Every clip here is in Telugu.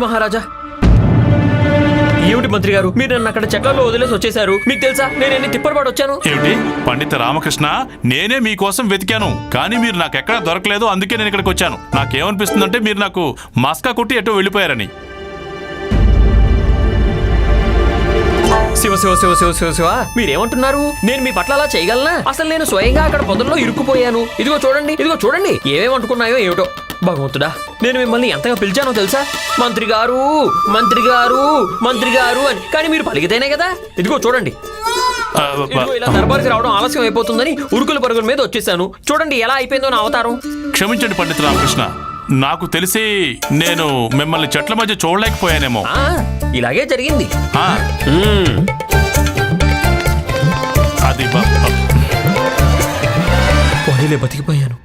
మహారాజా. ఏమిటి మంత్రి గారు, మీరు నన్ను అక్కడ చెట్లలో వదిలేసి వచ్చేశారు? మీకు తెలుసా నేను ఎన్ని తిప్పలపాటు వచ్చాను? ఏమిటి పండిత రామకృష్ణ, నేనే మీకోసం వెతికాను, కానీ మీరు నాకు ఎక్కడా దొరకలేదు, అందుకే నేను ఇక్కడికి వచ్చాను. నాకేమనిపిస్తుందంటే మీరు నాకు మస్కా కొట్టి ఎటో వెళ్ళిపోయారని. శివ శివ శివ శివ శివ శివ, మీరేమంటున్నారు? నేను మీ పట్ల అలా చేయగలనా? అసలు నేను స్వయంగా అక్కడ పొదల్లో ఇరుక్కుపోయాను. ఇదిగో చూడండి, ఇదిగో చూడండి, ఏమేమంటుకున్నాయో ఏమిటో. భగవంతుడా, నేను మిమ్మల్ని ఎంతగా పిలిచానో తెలుసా? మంత్రి గారు, మంత్రి గారు, మంత్రి గారు అని. కానీ మీరు పలికితేనే కదా. ఇదిగో చూడండి, ఇదిగో ఇలా దర్బార్కి రావడం ఆలస్యం అయిపోతుందని ఉరుకుల పరుగుల మీద వచ్చేసాను. చూడండి ఎలా అయిపోయిందో నా అవతారం. క్షమించండి పండిత రామకృష్ణ, నాకు తెలిసి నేను మిమ్మల్ని చెట్ల మధ్య చూడలేకపోయానేమో. ఇలాగే జరిగింది. అది పోనీలే, బతికిపోయాను.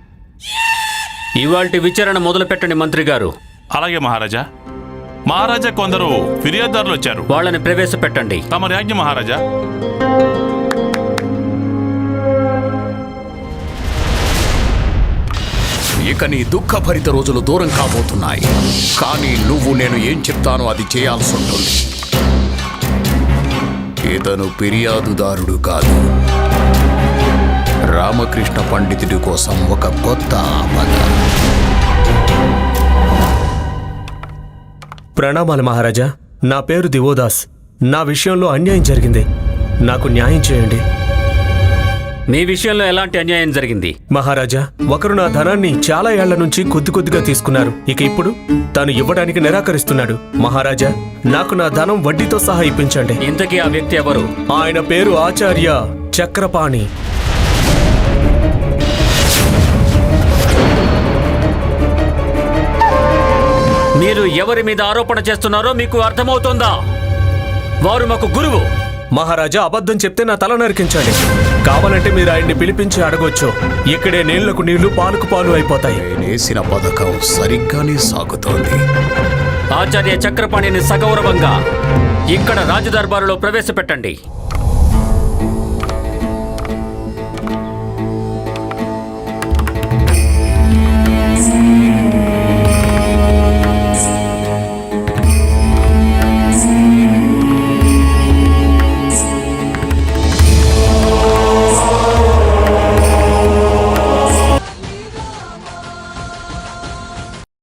ఇవాల్టి విచారణ మొదలు పెట్టండి మంత్రి గారు. అలాగే మహారాజా. మహారాజా, కొందరు ఫిర్యాదుదారులు వచ్చారు, వాళ్ళని ప్రవేశపెట్టండి. తమరి ఆజ్ఞ మహారాజా. ఇక నీ దుఃఖభరిత రోజులు దూరం కాబోతున్నాయి. కానీ నువ్వు నేను ఏం చెప్తానో అది చేయాల్సి ఉంటుంది. ఇతను ఫిర్యాదుదారుడు కాదు, రామకృష్ణ పండితుడి కోసం ఒక కొత్త ఆపద. ప్రణామాలు మహారాజా. నా పేరు దివోదాస్. నా విషయంలో అన్యాయం జరిగింది, నాకు న్యాయం చేయండి. మీ విషయంలో ఎలాంటి అన్యాయం జరిగింది? మహారాజా, ఒకరు నా ధనాన్ని చాలా ఏళ్ల నుంచి కొద్ది కొద్దిగా తీసుకున్నారు. ఇక ఇప్పుడు తాను ఇవ్వడానికి నిరాకరిస్తున్నాడు. మహారాజా, నాకు నా ధనం వడ్డీతో సహా ఇప్పించండి. ఇంతకీ ఆ వ్యక్తి ఎవరు? ఆయన పేరు ఆచార్య చక్రపాణి. మీరు ఎవరి మీద ఆరోపణ చేస్తున్నారో మీకు అర్థమవుతోందా? వారు మాకు గురువు. మహారాజా, అబద్ధం చెప్తే నా తల నరికించండి. కావాలంటే మీరు ఆయన్ని పిలిపించి అడగొచ్చు. ఇక్కడే నీళ్లకు నీళ్లు, పాలకు పాలు అయిపోతాయి. నేనేసిన పథకం సరిగ్గానే సాగుతోంది. ఆచార్య చక్రపాణిని సగౌరవంగా ఇక్కడ రాజదర్బారులో ప్రవేశపెట్టండి.